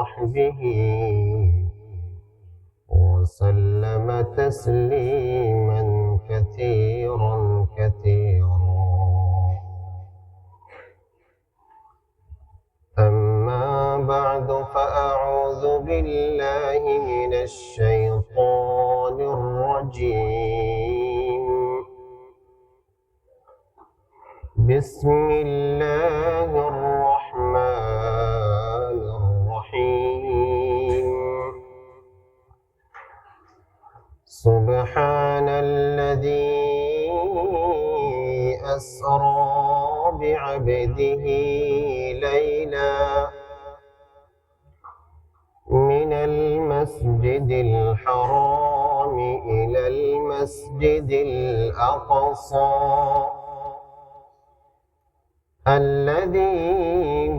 وصحبه وسلم تسليما كثيرا كثيرا. أما بعد فأعوذ بالله من الشيطان الرجيم. بسم الله الرحمن الرحيم. سبحان الذي أسرى بعبده ليلا من المسجد الحرام إلى المسجد الأقصى الذي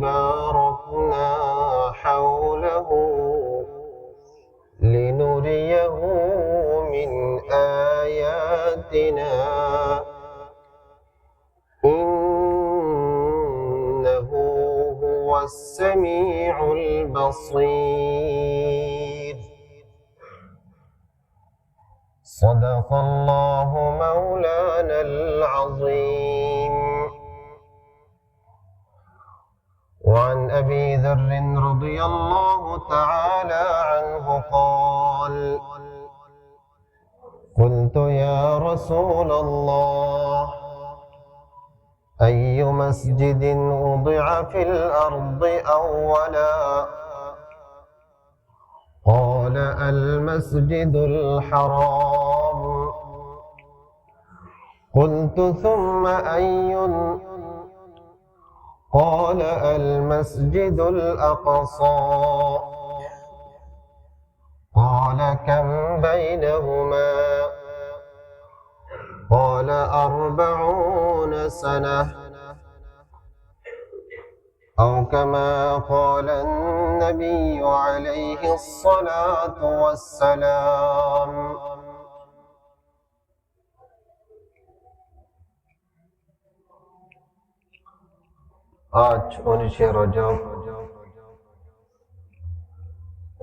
باركنا حوله لنريه من آياتنا إنه هو السميع البصير. صدق الله مولانا العظيم. وعن أبي ذر رضي الله تعالى عنه قال: قلت يا رسول الله أي مسجد وضع في الأرض أولا؟ قال: المسجد الحرام. قلت ثم أي؟ قال: المسجد الأقصى. قال: كم بينهما؟ قال: 40 سنة، أو كما قال النبي عليه الصلاة والسلام। আজ 19 রজব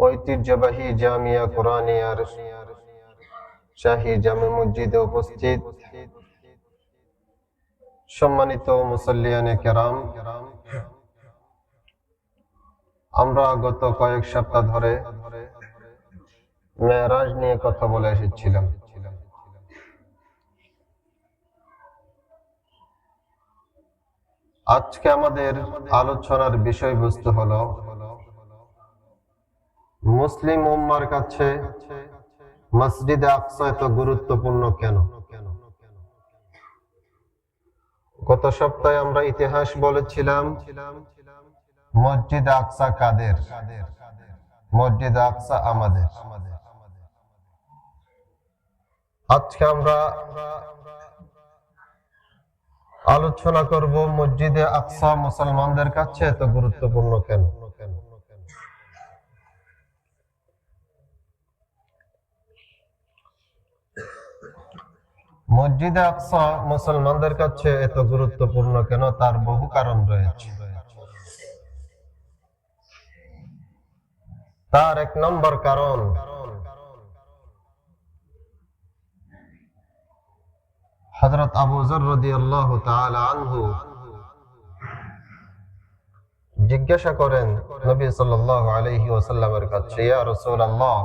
ঐতিহ্যবাহী জামিয়া কোরআনিয়ার শাহী জামে মসজিদে উপস্থিত সম্মানিত মুসল্লিয়ানে কেরাম, আমরা গত কয়েক সপ্তাহ ধরে মেরাজ নিয়ে কথা বলে এসেছিলাম। আজকে আমাদের আলোচনার বিষয়বস্তু হলো মুসলিম উম্মার কাছে মসজিদে আকসা এত গুরুত্বপূর্ণ কেন? গত সপ্তাহে আমরা ইতিহাস বলেছিলাম মসজিদে আকসা কাদের? মসজিদে আকসা আমাদের। আজকে আমরা আলোচনা করব মসজিদে আকসা মুসলমানদের কাছে এত গুরুত্বপূর্ণ কেন। মসজিদে আকসা মুসলমানদের কাছে এত গুরুত্বপূর্ণ কেন, তার বহু কারণ রয়েছে। তার এক নম্বর কারণ, হযরত আবু যর রাদিয়াল্লাহু তাআলা আনহু জিজ্ঞাসা করেন নবী সাল্লাল্লাহু আলাইহি ওয়াসাল্লামের কাছে, ইয়া রাসূলুল্লাহ,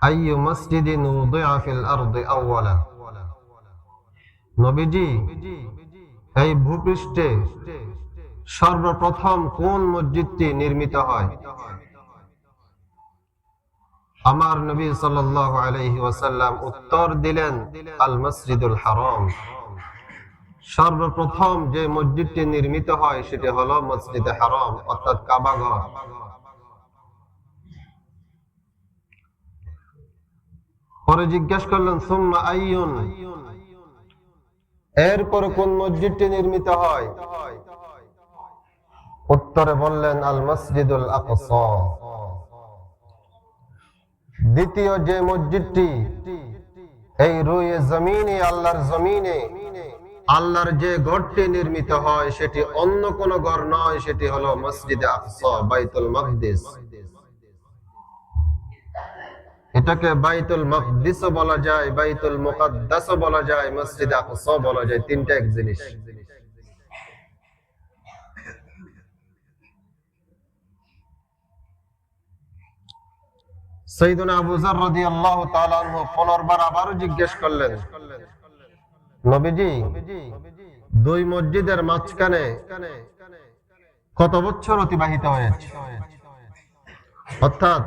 আইয়ু মসজিদিন উযিআ ফিল আরদি আওয়ালা? নবীজি, এই ভূপৃষ্ঠে সর্বপ্রথম কোন মসজিদটি নির্মিত হয়? আমার নবী সাল্লাল্লাহু আলাইহি ওয়াসাল্লাম উত্তর দিলেন, আল মসজিদুল হারাম। সর্বপ্রথম যে মসজিদটি নির্মিত হয় সেটি হলো মসজিদে হারাম, অর্থাৎ কাবা ঘর। পরে জিজ্ঞাসা করলেন, সুম্মা আইয়ুন? এরপরে কোন মসজিদটি নির্মিত হয়? উত্তরে বললেন, আল মসজিদুল আকসা। দ্বিতীয় যে মসজিদটি এই রুয়ে জমিনে, আল্লাহর জমিনে আল্লাহর যে ঘরটি নির্মিত হয় সেটি অন্য কোন ঘর নয়, সেটি হলো মসজিদে আকসা, বাইতুল মাকদিস। এটাকে বাইতুল মাকদিসও বলা যায়, বাইতুল মুকাদ্দাসও বলা যায়, মসজিদে আকসা বলা যায়, তিনটা এক জিনিস। সাইয়েদুনা আবু যর রাদিয়াল্লাহু তাআলা আনহু পুনর্বার আবারও জিজ্ঞেস করলেন, নবীজি, দুই মসজিদের মাঝখানে কত বছর অতিবাহিত হয়েছে? অর্থাৎ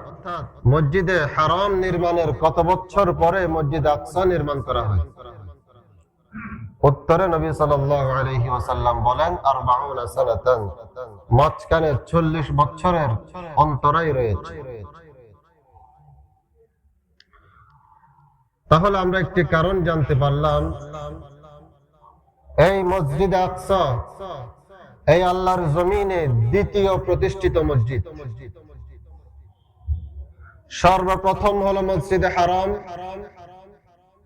মসজিদে হারাম নির্মাণের কত বছর পরে মসজিদ আকসা নির্মাণ করা হয়? উত্তরে নবী সাল্লাল্লাহু আলাইহি ওয়াসাল্লাম বলেন, 40 সানাতান, মাঝখানে 40 বছরের অন্তরায় রয়েছে। তাহলে আমরা একটি কারণ জানতে পারলাম, এই মসজিদ আকসা এই আল্লাহর জমিনে দ্বিতীয় প্রতিষ্ঠিত মসজিদ। সর্বপ্রথম হলো মসজিদে হারাম,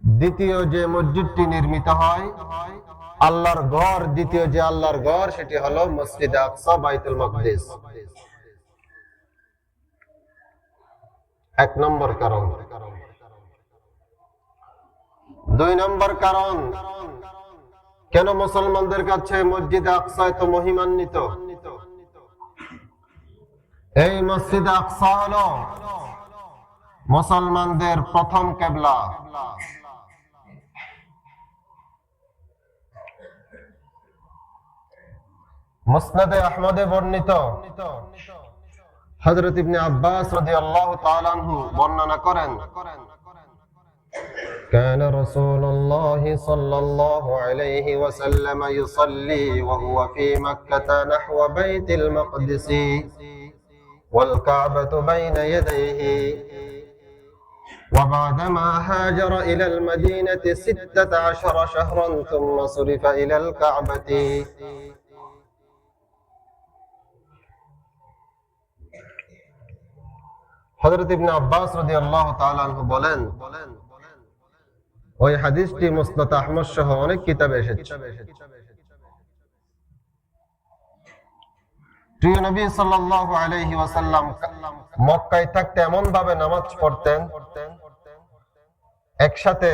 দ্বিতীয় যে মসজিদটি নির্মিত হয় আল্লাহর ঘর, দ্বিতীয় যে আল্লাহর ঘর সেটি হলো মসজিদে আকসা, বাইতুল মাকদিস। এক নম্বর কারণ। দুই নম্বর কারণ, কেন মুসলমানদের কাছে মসজিদ আকসা এত মহিমান্বিত? এই মসজিদ আকসা হলো মুসলমানদের প্রথম কিবলা। মুসনাদে আহমদে বর্ণিত হযরত ইবনে আব্বাস রাদিয়াল্লাহু তাআলা আনহু বর্ণনা করেন, كان رسول الله صلى الله عليه وسلم يصلي وهو في مكة نحو بيت المقدس والكعبة بين يديه، وبعدما هاجر إلى المدينة 16 شهرا ثم صرف إلى الكعبة. হযরত ইবনে আব্বাস রাদিয়াল্লাহু তাআলা আনহু বলেন, ওই হাদিসটি মুসনাদ আহমদ সহ অনেক কিতাবে এসেছে। প্রিয় নবী সাল্লাল্লাহু আলাইহি ওয়াসাল্লাম মক্কায় থাকতে এমন ভাবে নামাজ পড়তেন, একসাথে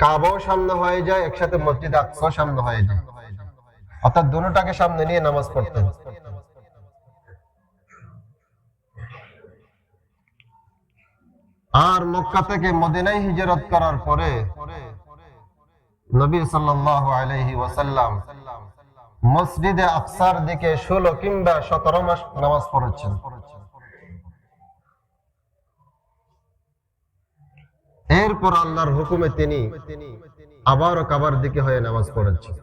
কাবাও সামনে হয়ে যায়, একসাথে মসজিদ আকসা সামনে হয়ে যায়, অর্থাৎ দুটোটাকে সামনে নিয়ে নামাজ পড়তেন। আর মক্কা থেকে মদিনায় হিজরত করার পরে নবী সাল্লাল্লাহু আলাইহি ওয়াসাল্লাম মসজিদে আকসার দিকে 16 কিংবা 17 মাস নামাজ পড়েছেন। এরপর আল্লাহর হুকুমে তিনি আবারও কাবার দিকে হয়ে নামাজ পড়েছেন।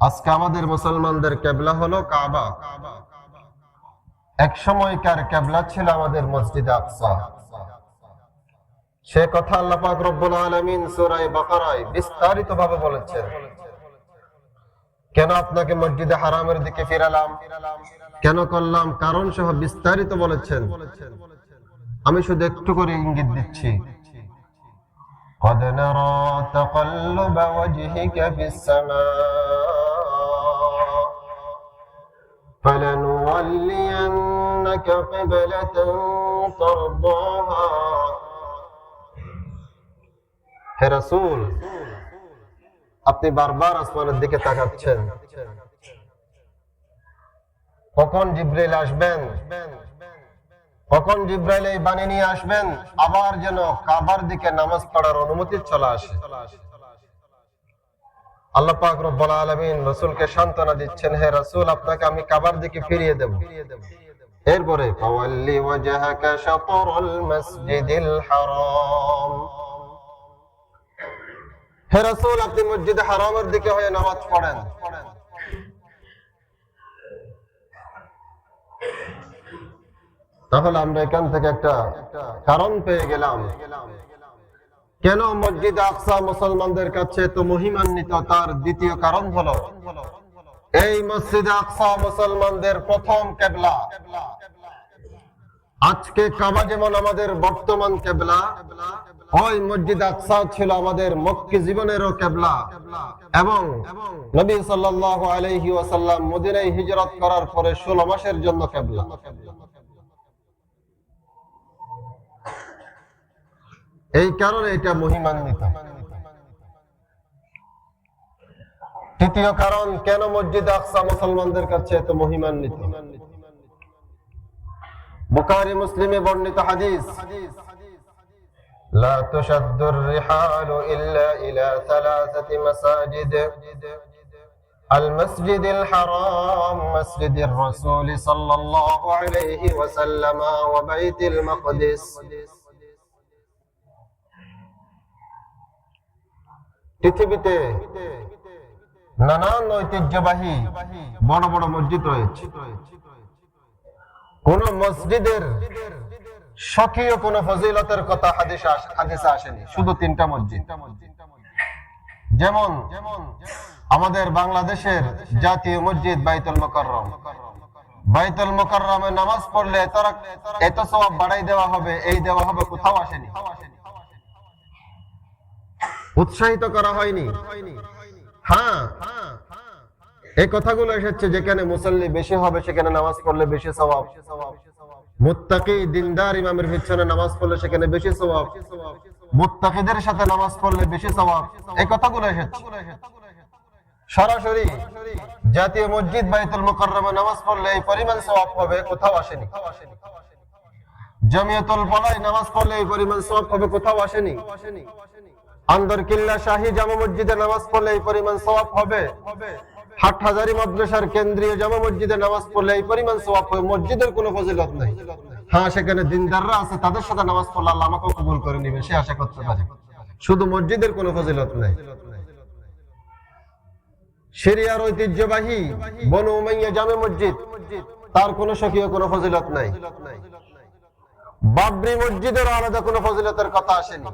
আজকে আমাদের মুসলমানদের কিবলা হলো কাবা, এক সময়কার কিবলা ছিল আমাদের মসজিদ আকসা। সে কথা আল্লাহ পাক রব্বুল আলামিন সূরা বাকারায় বিস্তারিতভাবে বলেছেন। কেন আপনাকে মসজিদে হারামের দিকে ফিরালাম, কেন করলাম, কারণ সহ বিস্তারিত বলেছেন। আমি শুধু একটু করে ইঙ্গিত দিচ্ছি। قد نرى تقلب وجهك في السماء فلنولينك قبلة ترضاها। হে রাসূল, আপনি বারবার আসমানের দিকে তাকাচ্ছেন, কখন জিবরাইল আসবেন, কখন জিবরাইল এই বাণী নিয়ে আসবেন, আবার যেন কাবার দিকে নামাজ পড়ার অনুমতি চলে আসে। আল্লাহ পাক রব্বুল আলামিন রাসূলকে সান্ত্বনা দিচ্ছেন, হে রাসূল, আপনাকে আমি কাবার দিকে ফিরিয়ে দেব। এরপরে ফাওয়াল্লি ওয়াজহাকা শাতরাল মাসজিদিল হারাম, হে রাসূল, আপনি মসজিদে হারামের দিকে হয়ে নামাজ পড়েন। তাহলে আমরা এখান থেকে একটা কারণ পেয়ে গেলাম, কেন মসজিদ আকসা মুসলমানদের কাছে এত মহিমান্বিত। তার দ্বিতীয় কারণ হলো, এই মসজিদ আকসা মুসলমানদের প্রথম কিবলা। আজকে কাবা যেমন আমাদের বর্তমান কিবলা, ওই মসজিদ আকসা ছিল আমাদের মক্কি জীবনেরও কিবলা, এবং নবী সাল্লাল্লাহু আলাইহি ওয়াসাল্লাম মদিনায় হিজরত করার পরে 16 মাসের জন্য কিবলা। এই কারণে এটা মহিমান্বিত। তৃতীয় কারণ, কেন মসজিদ আকসা মুসলমানদের কাছে এত মহিমান্বিত? বুখারী মুসলিমে বর্ণিত হাদিস, لا تشد الرحال إلا إلى 3 مساجد المسجد الحرام مسجد الرسول صلى الله عليه وسلم وبيت المقدس। পৃথিবীতে নানান ঐতিহ্যবাহী বড় বড় মসজিদ রয়েছে, কোন মসজিদের স্বকীয় কোন ফজিলতের কথা হাদিসে আসেনি, শুধু 3টা মসজিদ। যেমন আমাদের বাংলাদেশের জাতীয় মসজিদ বাইতুল মুকাররম, বাইতুল মুকাররমে নামাজ পড়লে এত সওয়াব বাড়াই দেওয়া হবে, এই দেওয়া হবে, কোথাও আসেনি, উৎসাহিত করা হয়নি। হ্যাঁ, এই কথাগুলো এসেছে যেখানে মুসল্লি বেশি হবে সেখানে নামাজ পড়লে বেশি সওয়াব, মুত্তাকি দিনদার ইমামের পিছনে নামাজ পড়লে সেখানে বেশি সওয়াব, মুত্তাকিদের সাথে নামাজ পড়লে বেশি সওয়াব, এই কথাগুলো এসেছে। সরাসরি জাতীয় মসজিদ বাইতুল মুকাররমে নামাজ পড়লে এই পরিমাণ সওয়াব হবে, কোথাও আসেনি। জামিয়াতুল ফলায় নামাজ পড়লে এই পরিমাণ সওয়াব হবে, কোথাও আসেনি। আন্দরকিল্লা শাহী জামা মসজিদে নামাজ পড়লে এই পরিমাণ সওয়াব হবে, হাটহাজারী মাদ্রাসার কেন্দ্রীয় জামা মসজিদে নামাজ পড়লে এই পরিমাণ সওয়াব হবে। মসজিদের কোনো ফজিলত নাই। হ্যাঁ, সেখানে দিনদাররা আছে, তাদের সাথে নামাজ পড়লে আল্লাহ আমাকেও কবুল করে নেবে, সে আশা করতে পারে। শুধু মসজিদের কোনো ফজিলত নাই। সিরিয়ার ঐতিহ্যবাহী বনু উমাইয়া জামে মসজিদ, তার কোনো স্বকীয় কোনো ফজিলত নাই। বাবরি মসজিদের আলাদা কোনো ফজিলতের কথা আসেনি।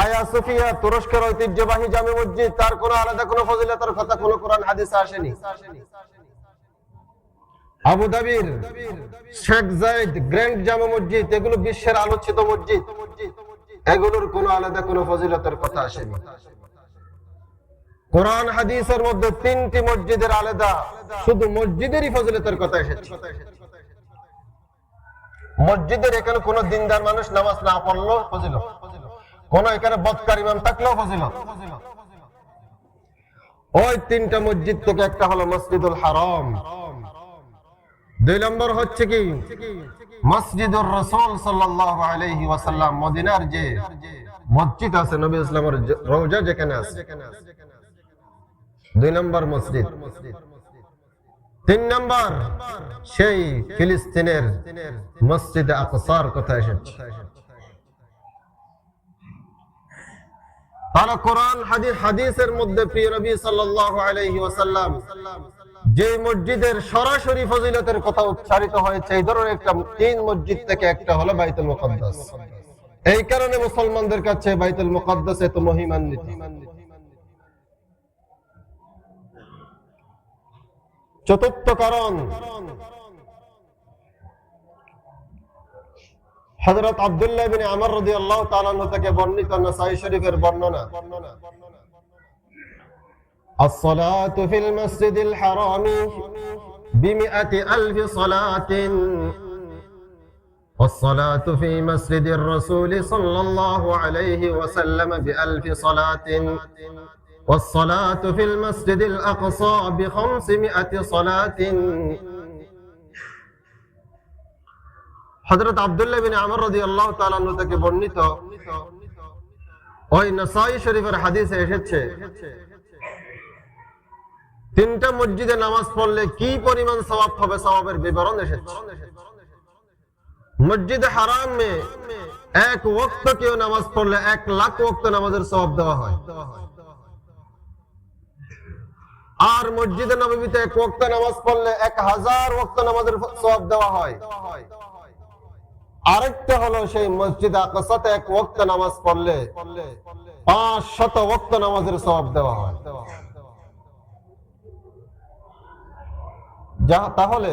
আয়া সুফিয়া তুরস্কের ঐতিহ্যবাহী জামে মসজিদ, তার কোনো আলাদা কোনো ফজিলতের কথা কোনো কোরআন হাদিসে আসেনি। আবু ধাবির শেখ জায়েদ গ্র্যান্ড জামে মসজিদ, এগুলো বিশ্বের আলোচিত মসজিদ, এগুলোর কোনো আলাদা কোনো ফজিলতের কথা আসেনি। কোরআন হাদিসের মধ্যে 3টি মসজিদের আলাদা শুধু মসজিদেরই ফজিলতের কথা এসেছে। মসজিদের এখানে কোনো দিনদার মানুষ নামাজ না পড়লেও ফজিলত, কোন এখানে বদকার ইমাম থাকলেও ফজিলত। ওই 3টা মসজিদ থেকে একটা হলো মসজিদুল হারাম, 2 নম্বর হচ্ছে কি মসজিদুর রাসূল সাল্লাল্লাহু আলাইহি ওয়াসাল্লাম, মদিনার যে মসজিদ আছে নবী ইসলামের রওজা যেখানে আছে, 2 নম্বর মসজিদ। 3 নম্বর সেই ফিলিস্তিনের মসজিদে আকসার কথা এসেছে। তারা কোরআন হাদিসের মধ্যে প্রিয় নবী সাল্লাল্লাহু আলাইহি ওয়াসাল্লাম যে মসজিদের সরাসরি ফজিলতের কথা উচ্চারিত হয়েছে, এই ধরনের একটা 3 মসজিদ থেকে একটা হলো বাইতুল মুকাদ্দাস। এই কারণে মুসলমানদের কাছে বাইতুল মুকাদ্দাস এত মহিমান্বিত। চতুর্থ কারণ, হযরত আব্দুল্লাহ ইবনে আমর রাদিয়াল্লাহু তাআলা আনহু থেকে বর্ণিত নাসাঈ শরীফের বর্ণনা, الصلاة في المسجد الحرام ب100,000 صلاة والصلاة في مسجد الرسول صلى الله عليه وسلم ب1000 صلاة والصلاة في المسجد الأقصى ب500 صلاة। হযরত আব্দুল্লাহ বিন আমর রাদিয়াল্লাহু তাআলা আনহু থেকে বর্ণিত ওই নাসাঈ শরীফের হাদিসে এসেছে 3টা মসজিদে নামাজ পড়লে কি পরিমাণ সওয়াব হবে, সওয়াবের বিবরণ এসেছে। মসজিদে হারামে 1 ওয়াক্ত কেউ নামাজ পড়লে 1 লাখ ওয়াক্ত নামাজের সওয়াব দেওয়া হয়, আর মসজিদে নববীতে 1 ওয়াক্ত নামাজ পড়লে 1000 ওয়াক্ত নামাজের সওয়াব দেওয়া হয়। আরেকটা হলো সেই মসজিদে আকসাতে 1 ওয়াক্ত নামাজ পড়লে 500 ওয়াক্ত নামাজের সওয়াব দেওয়া হয়। তাহলে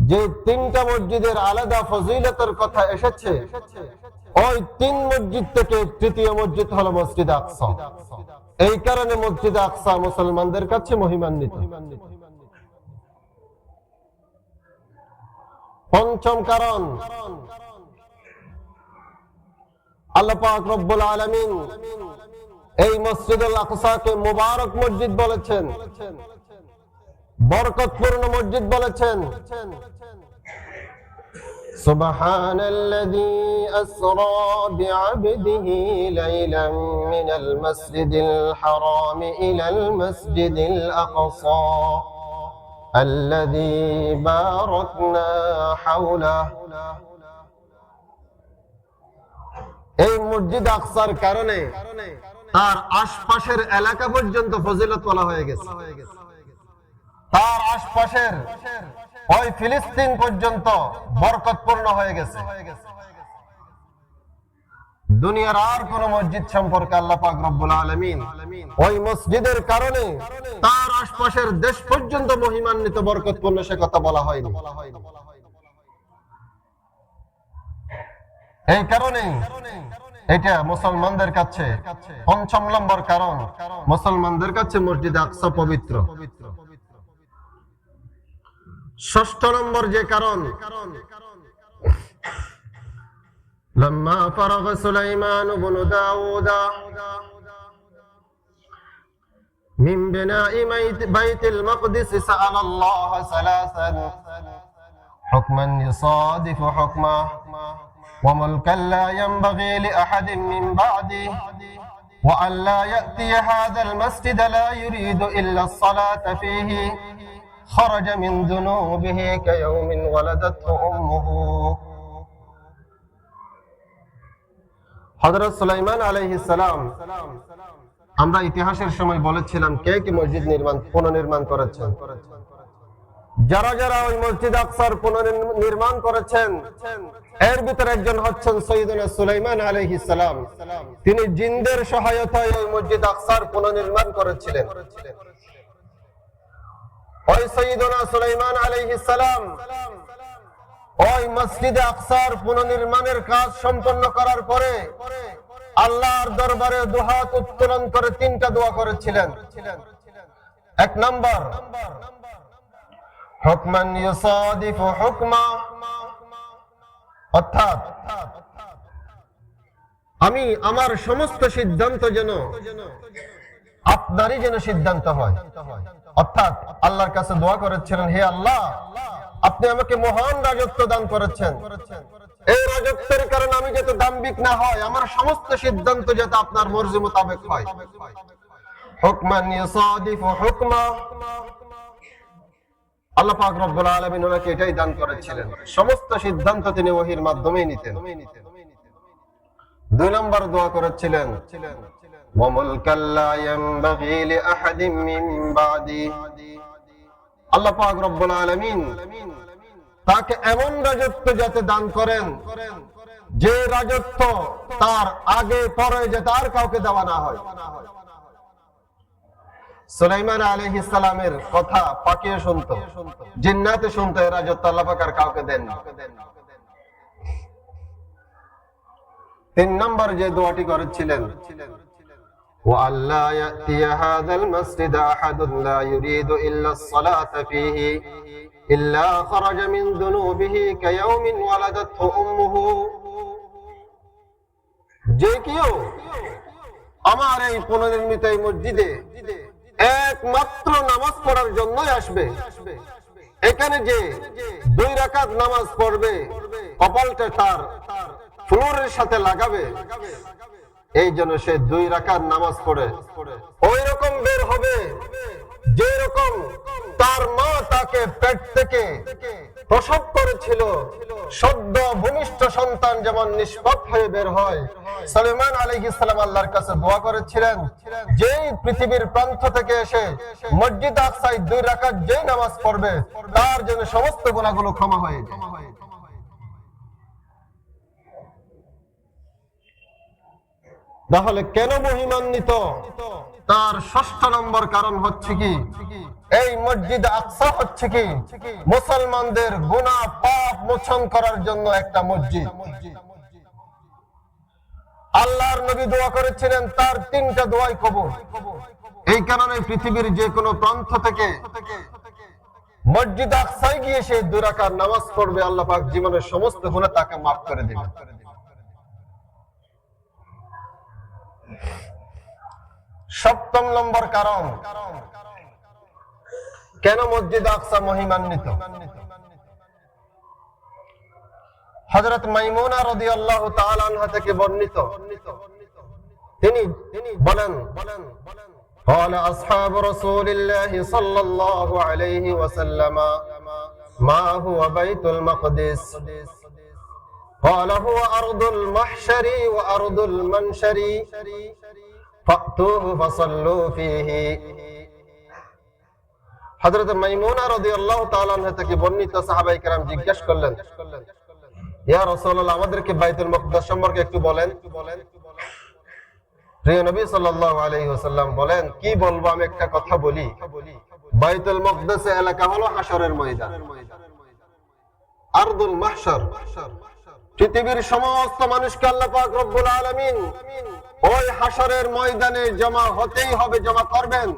যে তিনটা মসজিদের আলাদা ফজিলতের কথা এসেছে, ওই তিন মসজিদ থেকে তৃতীয় মসজিদ হলো মসজিদ আকসা। এই কারণে মসজিদ আকসা মুসলমানদের কাছে মহিমান্বিত। পঞ্চম কারণ, আল্লাহ পাক রব্বুল আলামিন এই মসজিদুল আকসাকে মুবারক মসজিদ বলেছেন, বরকতপূর্ণ মসজিদ বলেছেন। সুবহানাল্লাযী আসরা বিআবদিহি লাইলাম মিনাল মাসজিদিল হারাম ইলাল মাসজিদিল আকসা আল্লাযী বারাকনা হাওলাহু। এই মসজিদ আকসার কারণে তার আশপাশের এলাকা পর্যন্ত ফজিলত বলা হয়ে গেছে। তার আশপাশের ওই ফিলিস্তিন পর্যন্ত বরকতপূর্ণ হয়ে গেছে। দুনিয়ার আর কোন মসজিদ সম্পর্কে আল্লাহ পাক রব্বুল আলামিন ওই মসজিদের কারণে তার আশপাশের দেশ পর্যন্ত মহিমান্বিত, বরকতপূর্ণ সে কথা বলা হয়নি। এই কারণে এটা মুসলমানদের কাছে পঞ্চম নম্বর কারণ, মুসলমানদের কাছে মসজিদ আকসা পবিত্র। ষষ্ঠ নম্বর যে কারণ, لما فرغ سليمان بن داود من بناء بيت المقدس سأل الله ثلاثا حكما يصادف حكمه وملكا لا ينبغي لأحد من بعده وأن لا يأتي هذا المسجد لا يريد إلا الصلاة فيه خرج من ذنوبه كيوم ولدته أمه। হযরত সুলাইমান আলাইহিস সালাম, আমরা ইতিহাসের সময় বলেছিলাম কে কি মসজিদ পুনর্নির্মাণ করেছেন। যারা যারা ওই মসজিদ আকসার পুনর্নির্মাণ করেছেন, এর ভিতরে একজন হচ্ছেন সৈয়দনা সুলাইমান আলাইহিস সালাম। তিনি জিনদের সহায়তায় ওই মসজিদ আকসার পুনর্নির্মাণ করেছিলেন। ওই সৈয়দনা সুলাইমান আলাইহিস সালাম ওই মসজিদে আকসার পুনর্নির্মাণের কাজ সম্পন্ন করার পরে আল্লাহর দরবারে দুহাত উত্তোলন করে তিনটা দোয়া করেছিলেন। এক নাম্বার, হুকমান ইউসাদিফু হুকমা, অর্থাৎ আমি আমার সমস্ত সিদ্ধান্ত যেন আপনারই যেন সিদ্ধান্ত হয়। অর্থাৎ আল্লাহর কাছে দোয়া করেছিলেন, হে আল্লাহ, আপনি আমাকে মহান রাজত্ব দান করেছেন, এই রাজত্বের কারণে আমি যাতে দাম্ভিক না হয়, আমার সমস্ত সিদ্ধান্ত যাতে আপনার মর্জি মোতাবেক হয়। হুকমান ইউসাদিফু হুকমা, আল্লাহ পাক রব্বুল আলামিন ওনাকে এটাই দান করেছিলেন, সমস্ত সিদ্ধান্ত তিনি ওহীর মাধ্যমেই নিতেন। দুই নম্বর দোয়া করেছিলেন, ওয়া মুলকাল লা ইয়ানবাগি লিআহাদিন মিন বাদি। আল্লাহ পাক রব্বুল আলামিন তাকে এমন রাজত্ব যাতে দান করেন যে রাজত্ব তার আগে পরে যাতে আর কাউকে দেওয়া না হয়। সুলাইমান আলাইহিস সালামের কথা পাখিও শুনতো, জিন্নাতে শুনতো, এই রাজত্ব আল্লাহ পাক আর কাউকে দেন না। তিন নম্বর যে দোয়াটি করেছিলেন, وأن لا يأتي هذا المسجد أحد لا يريد إلا الصلاة فيه إلا خرج من ذنوبه كيوم ولدته أمه। যে কেউ আমার এই পুনর্নির্মিত এই মসজিদে একমাত্র নামাজ পড়ার জন্যই আসবে, এখানে যে 2 রাকাত নামাজ পড়বে, কপালটা তার ফ্লোরের সাথে লাগাবে, এই জন্য সে 2 রাকাত নামাজ পড়ে ওই রকম বের হবে যে রকম তার মা তাকে পেট থেকে প্রসব করেছিল, সদ্য ভূমিষ্ঠ সন্তান যেমন নিষ্পাপ হয়ে বের হয়। সুলাইমান আলাইহিস সালাম আল্লাহর কাছে দোয়া করেছিলেন, যেই পৃথিবীর প্রান্ত থেকে এসে মসজিদ আকসায় 2 রাকাত যেই নামাজ পড়বে, তার জন্য সমস্ত গুনাহগুলো ক্ষমা হয়ে যায়। তাহলে কেন মহিমান্বিত? তার ষষ্ঠ নম্বর কারণ হচ্ছে কি, এই মসজিদ আকসা হচ্ছে কি মুসলমানদের গুনাহ পাপ মোচন করার জন্য একটা মসজিদ। আল্লাহর নবী দোয়া করেছিলেন, তার 3টা দোয়াই কবুল। এই কারণে পৃথিবীর যে কোনো প্রান্ত থেকে মসজিদ আকসায় গিয়ে সে 2 রাকাত নামাজ পড়বে, আল্লাহ পাক জীবনের সমস্ত গুনাহ তাকে মাফ করে দিবেন। সপ্তম নম্বর কারণ কেন মসজিদ আকসা মহিমান্বিত। হযরত মাইমুনা রাদিয়াল্লাহু তাআলা আনহা থেকে বর্ণিত, তিনি বলেন, قال أصحاب رسول الله صلى الله عليه وسلم ما هو بيت المقدس قال هو أرض المحشر وأرض المنشر فأتوه فصلوا فيه। হযরত মাইমুনা রাদিয়াল্লাহু তাআলা আনহা থেকে বর্ণিত, সাহাবায়ে কেরাম জিজ্ঞেস করলেন, ইয়া রাসূলুল্লাহ, আমাদেরকে বাইতুল মুকদ্দাস সম্পর্কে একটু বলেন। প্রিয় নবী সাল্লাল্লাহু আলাইহি ওয়াসাল্লাম বলেন, কি বলবো, আমি একটা কথা বলি। বাইতুল মুকদ্দাস এলাকা হলো হাশরের ময়দান, আরদুল মাহশর। পৃথিবীর সমস্ত মানুষকে আল্লাহ পাক রব্বুল আলামিন ওই হাশরের ময়দানে জমা হতেই হবে, জমা করবেন।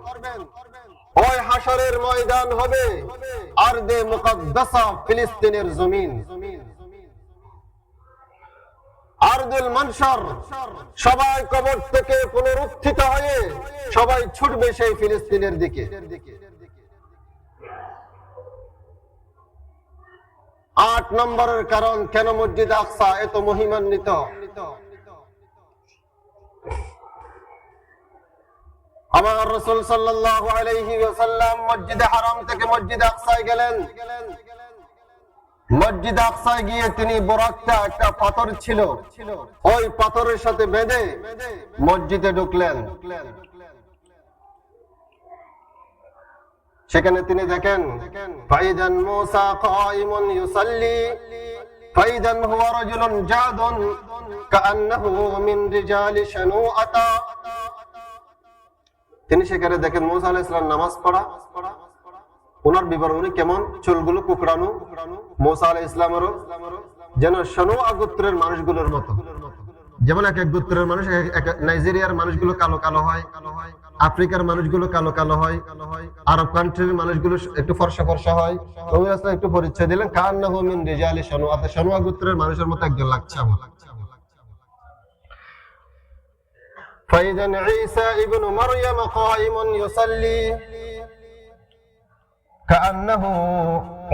ওই হাশরের ময়দান হবে আরদে মুকদ্দাসা, ফিলিস্তিনের জমিন। আরদুল মানশর, সবাই কবর থেকে পুনরুত্থিত হয়ে সবাই ছুটবে সেই ফিলিস্তিনের দিকে। 8 নম্বরের কারণ কেন মসজিদ আকসা এত মহিমান্বিত। আমার রাসূল সাল্লাল্লাহু আলাইহি ওয়াসাল্লাম মসজিদে হারাম থেকে মসজিদে আকসায় গেলেন। মসজিদ আকসায় গিয়ে তিনি বোরাকটা, একটা পাথর ছিল, ওই পাথরের সাথে বেঁধে মসজিদে ঢুকলেন। সেখানে তিনি দেখেন, ফাইদান মুসা কাইমুন ইউসাল্লি ফাইদান হুয়া রাজুলুন জাদুন কাআন্নাহু মিন রিজালি শানুআতা। তিনি সেখানে দেখেন মুসা আলাইহিস সালাম নামাজ পড়া, ওনার বিবরণী কেমন, চুলগুলো কুকড়ানো, মুসা আলাইহিস সালামেরও যেন শানুআ গোত্রের মানুষগুলোর মতো। যেমন এক এক গোত্রের মানুষ, নাইজেরিয়ার মানুষগুলো কালো কালো হয়, আফ্রিকার মানুষগুলো কালো কালো হয়, আরব কান্ট্রির মানুষগুলো একটু ফর্সা ফর্সা হয়। নবী রাসূল একটু পরিচয় দিলেন, কান্নাহু মিন রিজালি শানুআ, শানুআ গোত্রের মানুষের মতো একজন লাগছে আমার। ফাইদান ঈসা ইবনে মারইয়াম কাইমুন ইউসাল্লি কাআন্নাহু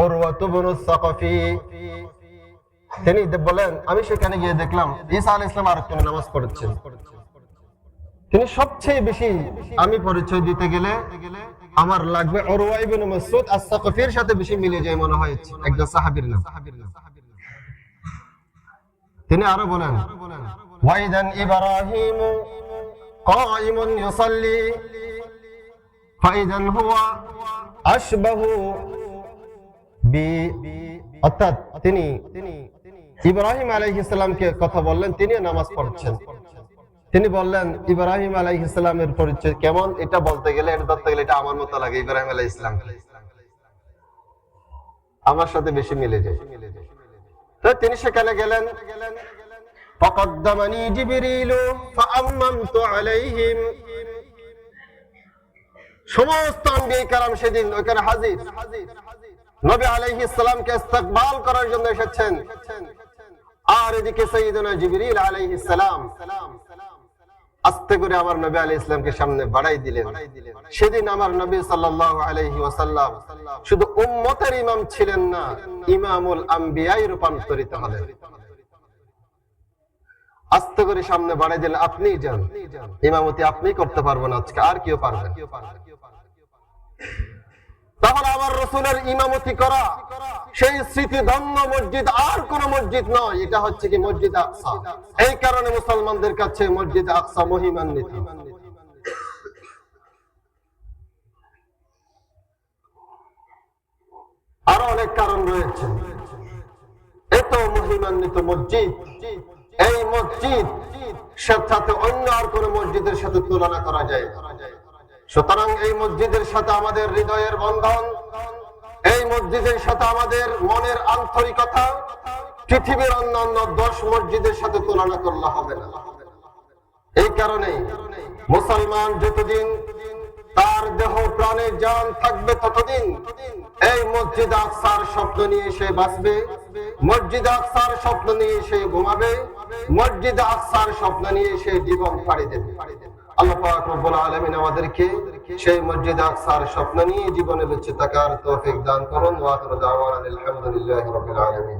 উরওয়াতু ইবনে সাকাফি। তিনি বলেন, আমি সেখানে গিয়ে দেখলাম ঈসা আলাইহিস সালাম আর একজন নামাজ পড়ছেন। তিনি সবচেয়ে বেশি, আমি পরিচয় দিতে গেলে আমার লাগবে উরওয়া ইবনে মাসউদ আস-সাকাফির সাথে বেশি মিলে যায় মনে হয়, একজন সাহাবীর নাম। তিনি আরো বলেন, ওয়াইদান ইব্রাহিম কাইমুন ইউসাল্লি ফাইদান হুয়া আশবাহু বি। অর্থাৎ তিনি ইব্রাহিম আলাইহিস সালামকে কথা বললেন, তিনি নামাজ পড়ছেন। তিনি বললেন, ইব্রাহিম আলাইহিস সালামের পরিচয় কেমন, এটা বলতে গেলে, এটা ধরতে গেলে এটা আমার মতো লাগে। ইব্রাহিম আলাইহিস সালাম আমার সাথে বেশি মিলে যায়। তো তিনি সেখানে গেলেন, ফাকাদ্দামানি জিবরিলু ফাআম্মামতু আলাইহিম। সমস্ত আম্বিয়া কেরাম সেদিন ওখানে হাজির। নবী আলাইহিস সালামকে ইস্তেকবাল করার জন্য এসেছেন। আর এদিকে সাইয়েদনা জিবরিল আলাইহিস সালাম আস্তে করে আমার নবী আলাইহিস সালামকে সামনে বাড়াই দিলেন। সেদিন আমার নবী সাল্লাল্লাহু আলাইহি ওয়াসাল্লাম শুধু উম্মতের ইমাম ছিলেন না, ইমামুল আম্বিয়ায় রূপান্তরিত হলেন। আস্তে করে সামনে বাড়াই দিলেন, আপনিই যান, ইমামতি আপনিই করতে পারবেন আজকে, আর কেউ পারবে না। তাহলে আমার রাসূলের ইমামতি করা সেই স্মৃতিধন্য মসজিদ আর কোন মসজিদ নয়, এটা হচ্ছে কি মসজিদ আকসা। এই কারণে মুসলমানদের কাছে মসজিদ আকসা মহিমান্বিত। আরো অনেক কারণ রয়েছে। এত মহিমান্বিত মসজিদ, এই মসজিদ সাথে অন্য আর কোন মসজিদের সাথে তুলনা করা যায়। সুতরাং এই মসজিদের সাথে আমাদের হৃদয়ের বন্ধন, এই মসজিদের সাথে আমাদের মনের আন্তরিকতা পৃথিবীর অন্যান্য 10 মসজিদের সাথে তুলনা করলে হবে না। এই কারণে মুসলমান যতদিন তার দেহ প্রাণে জান থাকবে ততদিন এই মসজিদ আকসার স্বপ্ন নিয়ে সে বাঁচবে, মসজিদ আকসার স্বপ্ন নিয়ে সে ঘুমাবে, মসজিদ আকসার স্বপ্ন নিয়ে সে জীবন পাড়ি দেবে। আল্লাহ পাক রব্বুল আলামিন আমাদেরকে সেই মসজিদ আকসার স্বপ্ন নিয়ে জীবনে বেঁচে থাকার তৌফিক দান করুন। ওয়া আখিরু দাওয়ানা আলহামদুলিল্লাহি রাব্বিল আলামিন।